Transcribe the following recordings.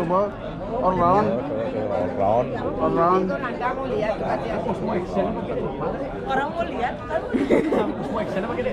coba on round. On round. Kamu lihat orang mau lihat kan? Semua action apa gede?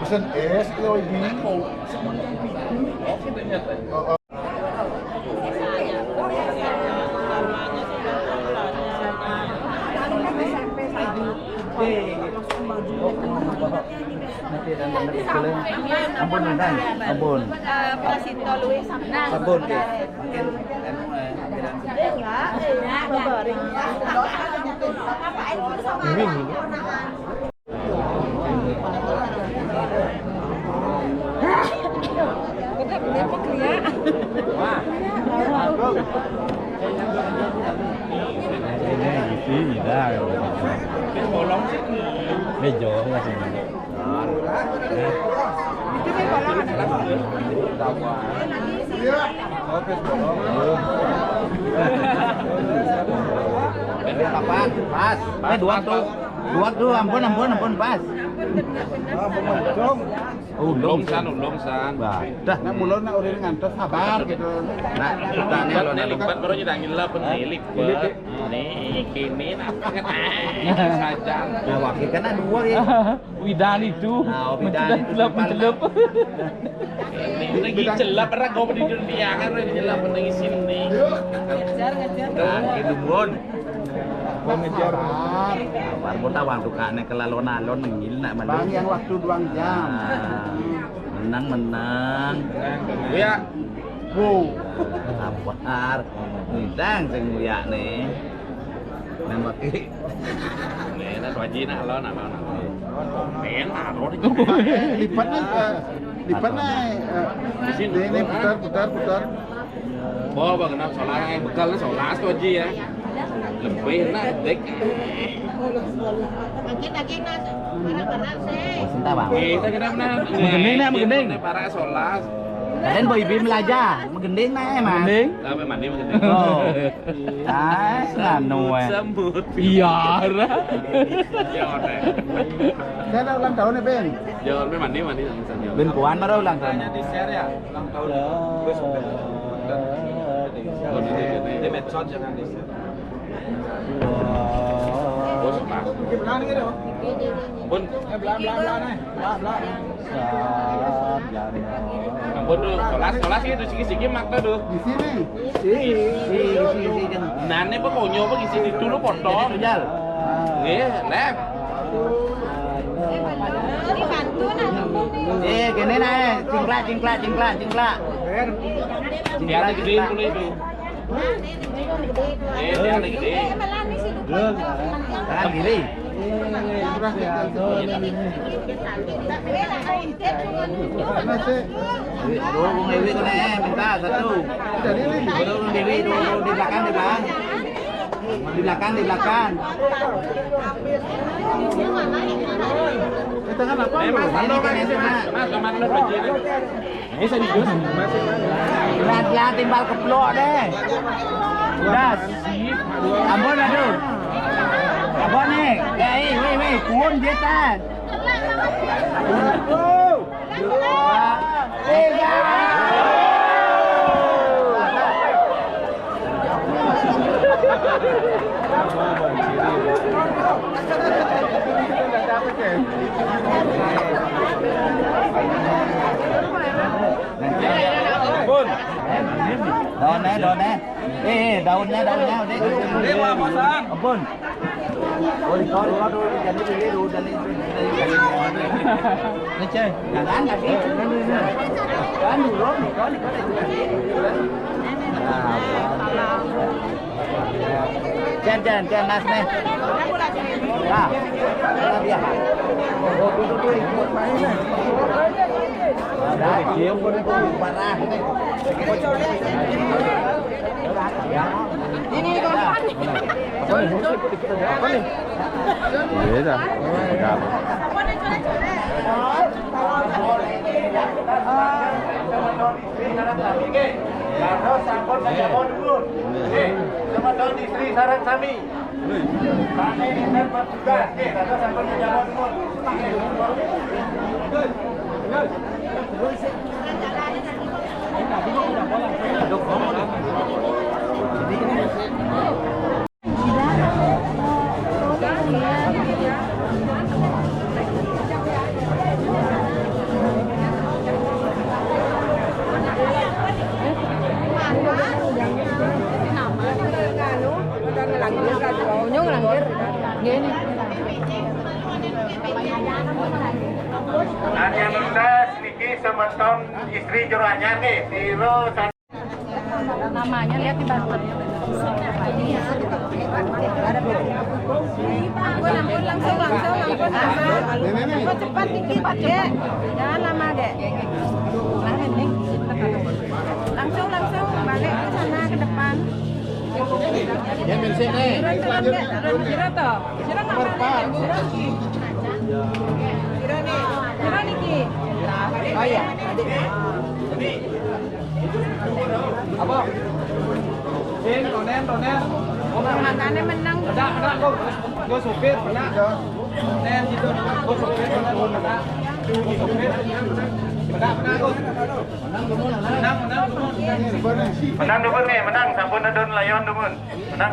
Pesan es, kalau bingung. Ampun Intan, ampun. Pasito Luis Samnang. Sabun ke. Medyo kasi. Kapan? Pas. Dua tuh, ampun, pas. Ulung san. Dah. Nah, mulai nak udah ngantor sabar gitu. Nah, Lipat nih lipat baru jadi ngilap nih lipat. Nih kini apa kata saja. Ya wakil kan ada dua ya. Widan itu mencelup. Ini lagi celap pernah kau di dunia kan lagi celap lagi sini. Ngejar. Nah, itu bon. Mengejar. Mau tawang tukane kelalon-alon ngil nak Bang mandung. yang waktu 2 jam. Menang. Ya. Wow. Sabar. Nidang sing muya nih. Nang wakil. Nih, nah wajib nak lo nak mau nak. Komen aro di Lipatnya Di sini. ini putar. Oh, bang kenapa soalnya bekalnya soalnya tuh aja ya. Lebih nak dek. Lagi nas. Barang-barang sih. Sinta bang. Kita kenapa Menggending. Para solas. Kalian boy bim belajar, menggending nah mas. Mending. Sampai mandi mandi. Oh. Ah, nganu Sambut. Biar. Jangan deh. Saya ada ulang tahun ya Ben. Jangan mandi misalnya. Ben puan baru ulang tahun. Di share ya ulang tahun. Di medsos jangan di share. Bos pas. Belang ni gitu. Bun. Belang nih. Belang. Ampun dulu, solas itu siki-siki makna dulu. Di sini. Si Nane apa konyo apa di sini dulu potong. Jal. Nggih, lep. Dibantu nak ngomong nih. Gini nih, cingklak. Dia ada gede dulu itu. Dia ada gede. Melani sih. Tangan kiri. Bung Dewi tuh nih, minta satu. Bung Dewi dulu di belakang. Di belakang. Ini kan yang sana. Mas, sama lu baju. Ini saya jujur. Lihat timbal keplok deh. Udah. Ambon aduh. Ambon nih. Weh, kun dia tan. โดนแน่เดาแน่เรียกว่าพอสร้างขอบคุณโอ้ยก็ดูจะนี่ดูจะนี่นี่เจ้อย่างนั้นอย่างนี้กันอยู่รถนี่ก็ได้เจนนัสเน่dia ada cium parah ini kawan apa nih iya dah istri sarang sami. Kami ini bertugas, kata sampun menjawab semua. Dan yang lunas niki semeton istri jurahnya nih, Tiro Namanya lihat di barcode. Ampun langsung. Cepat dikit dek. Jangan lama dek. Langsung balik ke sana ke depan. ya bersih nih Kira toh. Kira Niki. Oh iya. apa? Tonen. Makannya menang. Ada gue supir, pernah. Tonen gitu, gue supir, pernah. Gue supir, pernah gue. Menang dumun nih, menang. Sampun adon layon dumun. Menang.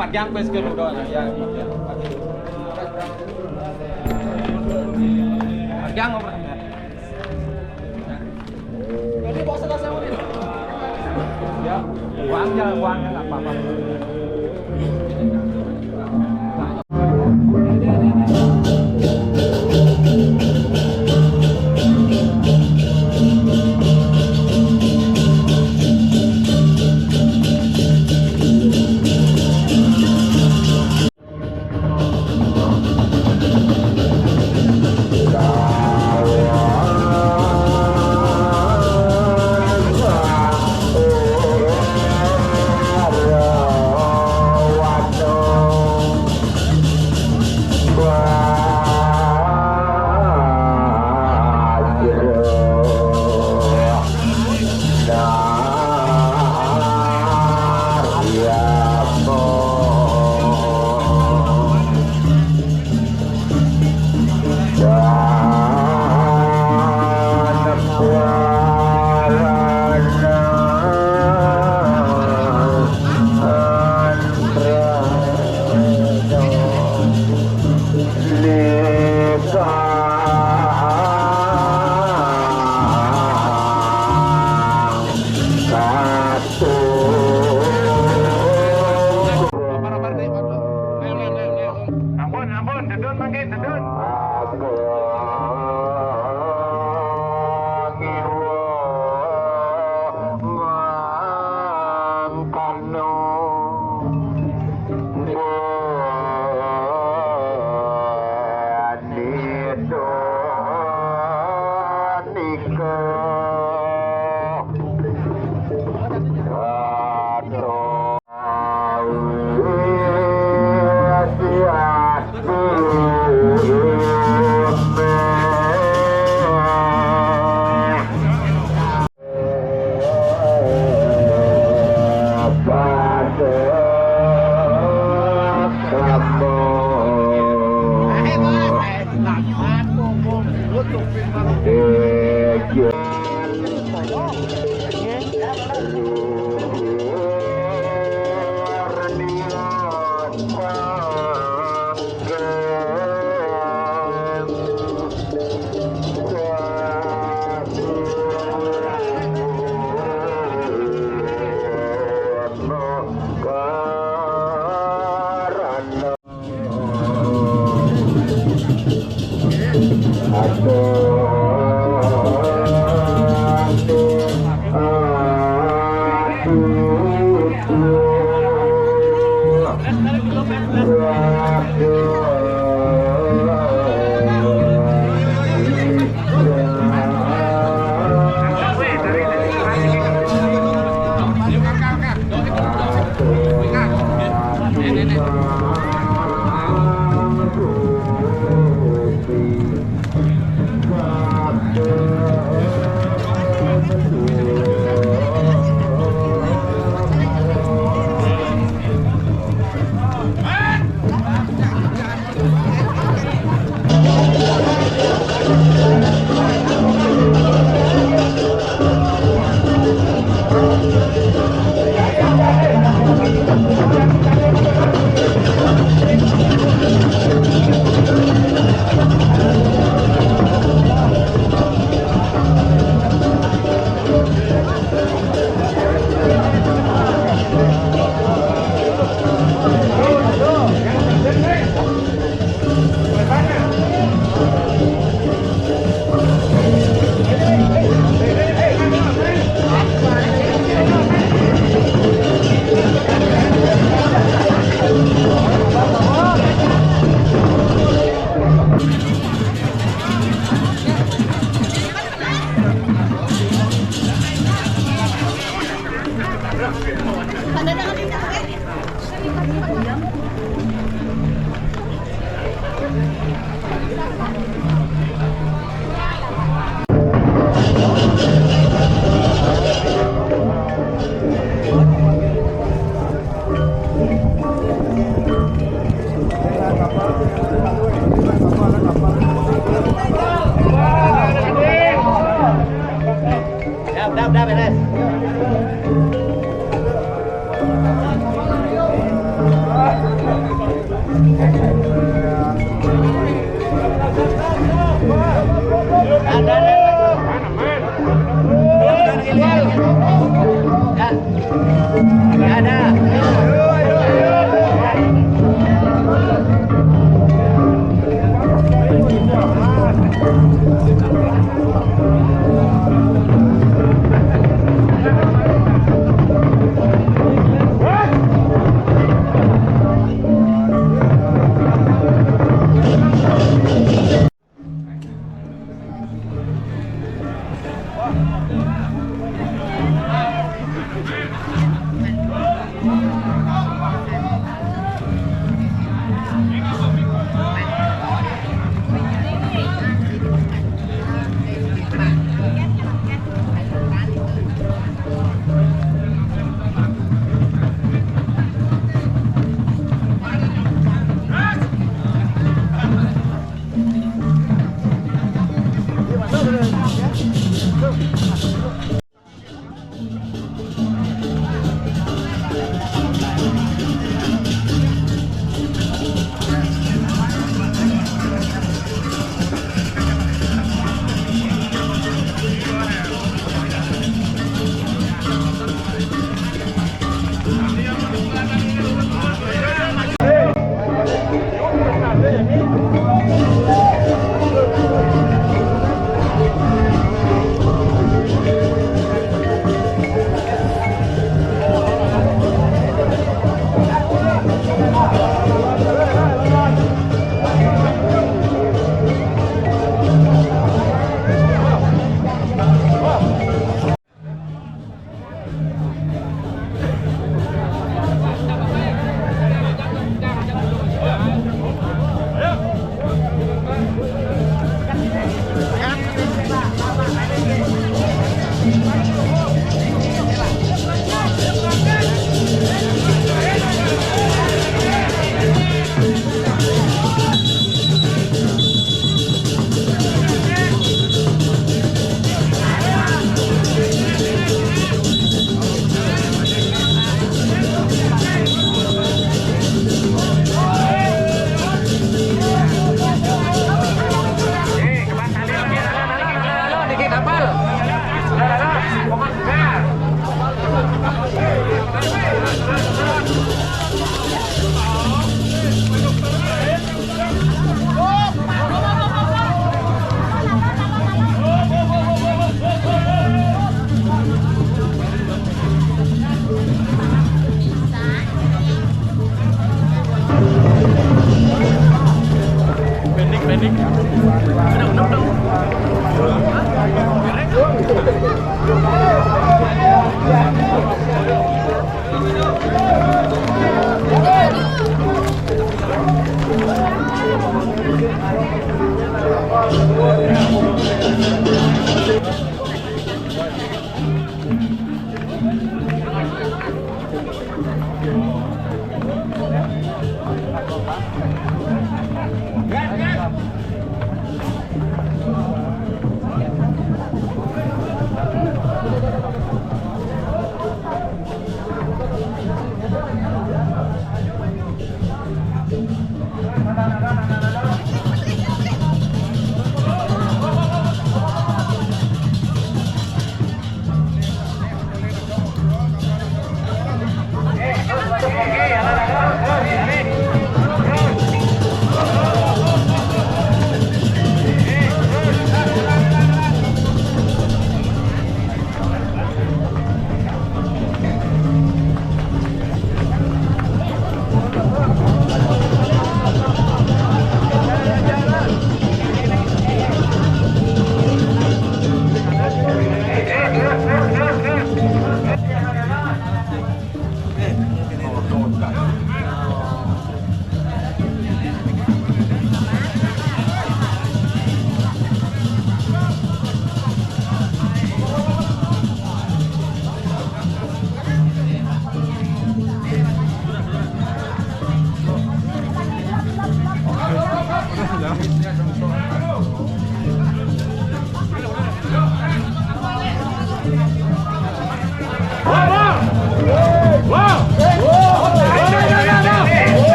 Mặt giang bên kia rồi mặt giang không jadi bawa selesai ini ya uangnya nggak apa-apa. Udah beres. Ada.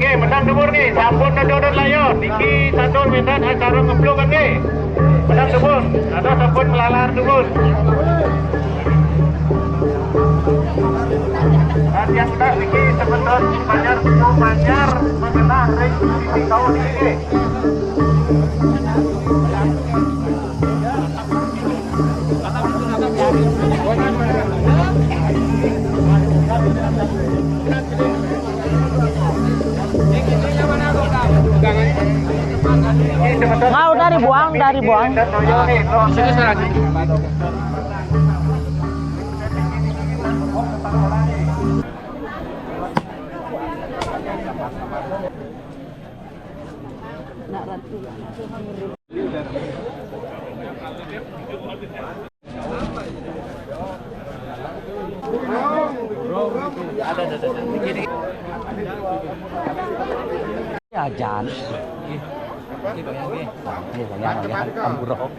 Oke, menang dubur nih, sampun dan dodot layo. Niki sandul mintan acara ngeblokan nih. Menang dubur, ada sampun melalar dubur. Dan yang tak Niki sebentar banyak mengenal rekomendasi tahun ini. Mau dari buang. Ada. Gini. Ya jan. Amburok.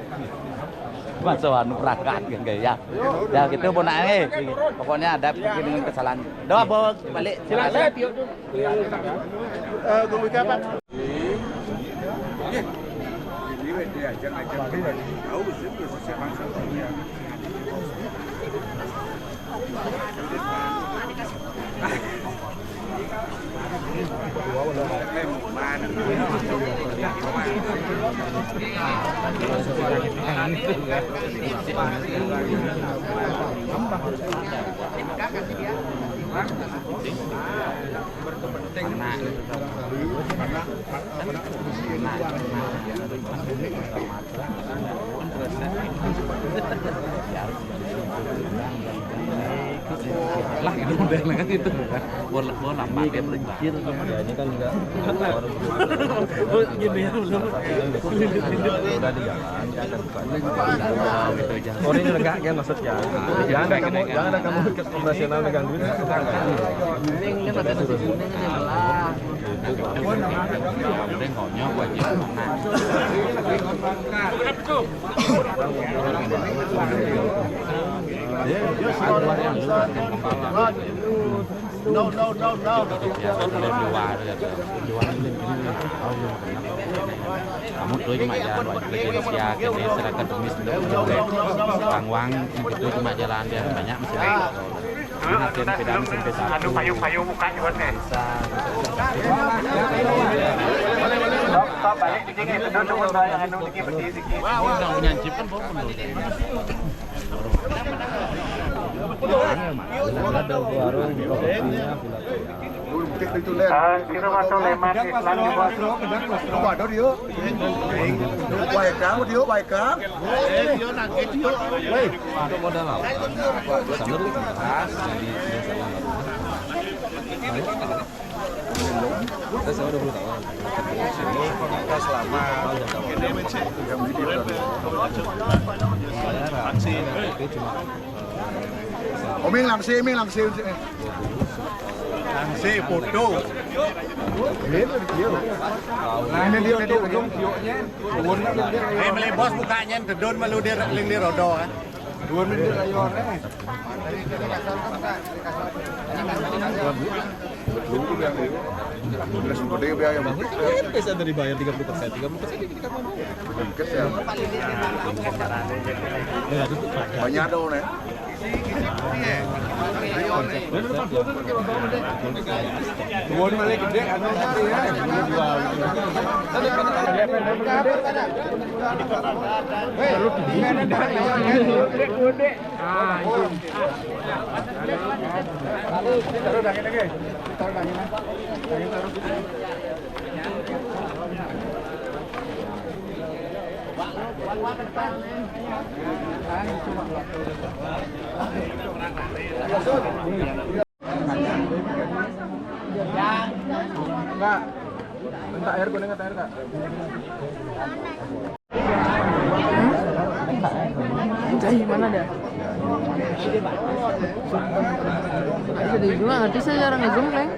Masuhan perangkat kan ya. Ya gitu ponake. Pokoknya ada dengan kesalahan. Doa bawa balik. Silakan. Lah itu modelnya kan itu bola nambah dia melecir ya ini kan enggak gini ya belum udah di jalan gitu aja orang ini enggak kan maksudnya jangan ada kamu operasional ngegangguin ini pada suruh kemudian konyol wajib kamu tuh cuma jalan wajib Indonesia kini serahkan tumis uang itu cuma jalan dia banyak misalnya hakim pedang sampai satu Anu payung-payung muka juga teh. Stop balik di sini duduk yang anu dikit sedikit. Udah punya chip kan bohong Kira masuk lemak Islam juga. Ada dia. Baik kamu dia baik kamu. Dia nangkep dia. itu modal apa? Sambil kita sama 20 tahun. Kita selama Oming langsir. Langsir foto. Ini dia ujung kioknya. Beli bos mukanya gedon malu dia ling rodo kan. 2 menit ayornya. Bisa dari bayar 30%. 30% ini kita mau. Banyak dong nih. Tuan balik gede anu tadi ya. Enggak. Minta air kuning atau air Kak? Jadi mana dah? Jadi juga ngerti saya jarang ngezoom, Leng.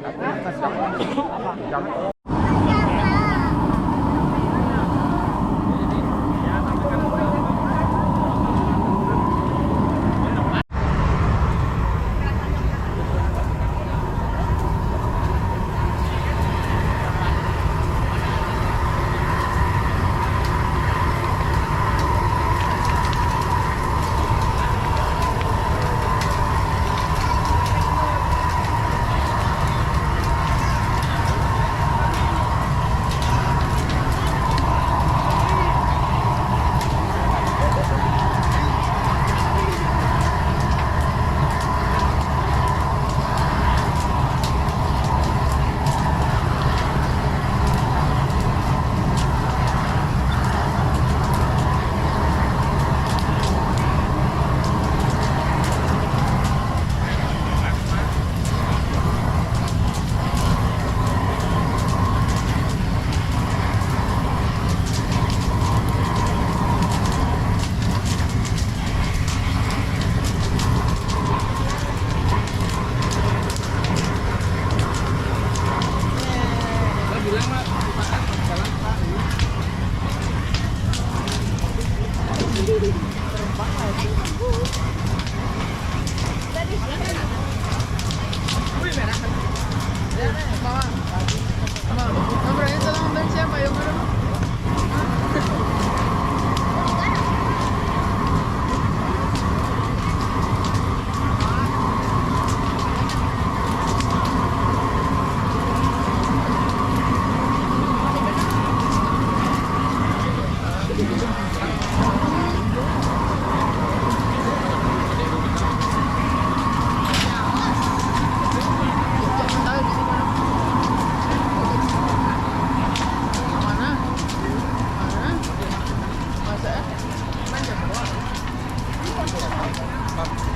Sana